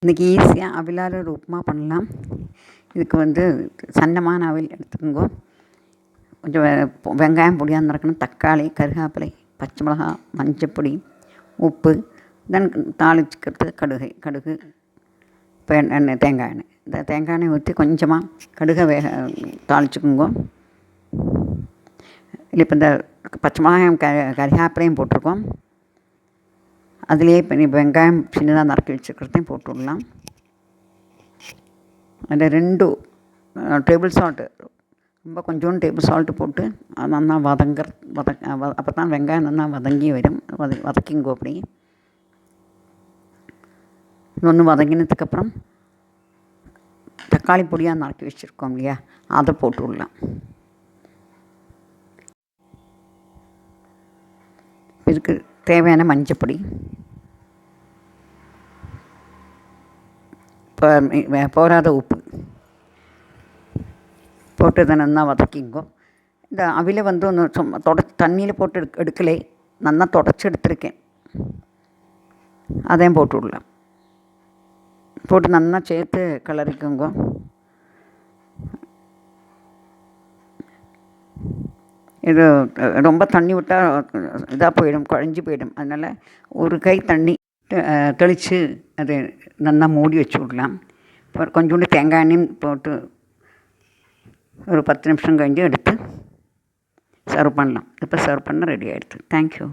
இன்றைக்கி ஈஸியாக அவிலால் ஒரு உப்புமா பண்ணலாம். இதுக்கு சன்னமான அவில் எடுத்துக்கோங்க. கொஞ்சம் வெங்காயம் பொடியாக நறுக்கணும், தக்காளி, கருவேப்பிலை, பச்சை மிளகாய், மஞ்சப்பொடி, உப்பு, தென் தாளிச்சுக்கிறதுக்கு கடுகு, இப்போ எண்ணெய், தேங்காய் எண்ணெய். இந்த தேங்காய் எண்ணெய் ஊற்றி கொஞ்சமாக கடுகை தாளிச்சுக்கோங்க. இல்லை இப்போ இந்த பச்சை மிளகாயும் கருவேப்பிலையும் போட்டிருக்கோம். அதுலேயே இப்போ வெங்காயம் சின்னதாக நறுக்கி வச்சுருக்கிறதையும் போட்டு விடலாம். அதில் 2 டேபிள் சால்ட்டு, ரொம்ப கொஞ்சோண்டு டேபிள் சால்ட்டு போட்டு அது நல்லா அப்போ தான் வெங்காயம் நல்லா வதங்கி வரும். வதக்கிங்கோ அப்படி. ஒன்று வதங்கினதுக்கப்புறம் தக்காளி பொடியாக நறுக்கி வச்சுருக்கோம் இல்லையா, அதை போட்டு விடலாம். இதுக்கு தேவையான மஞ்சப்பொடி, போராத உப்பு போட்டு இதை நல்லா வதக்கிங்கோ. இந்த அவில ஒன்று சும்மா தண்ணியில் போட்டு எடுக்கலை, நல்லா தொடச்சி எடுத்துருக்கேன். அதையும் போட்டு விடலாம். போட்டு நல்லா சேர்த்து கிளறிக்கோங்க. இது ரொம்ப தண்ணி விட்டால் இதாக போயிடும், குழஞ்சி போயிடும். அதனால் ஒரு கை தண்ணி தெளித்து அது நல்லா மூடி வச்சு விடலாம். கொஞ்சோண்டு தேங்காய் எண்ணெயும் போட்டு ஒரு 10 நிமிஷம் கழிஞ்சு எடுத்து சர்வ் பண்ணலாம். இப்போ சர்வ் பண்ண ரெடி ஆகிடுது. தேங்க்யூ.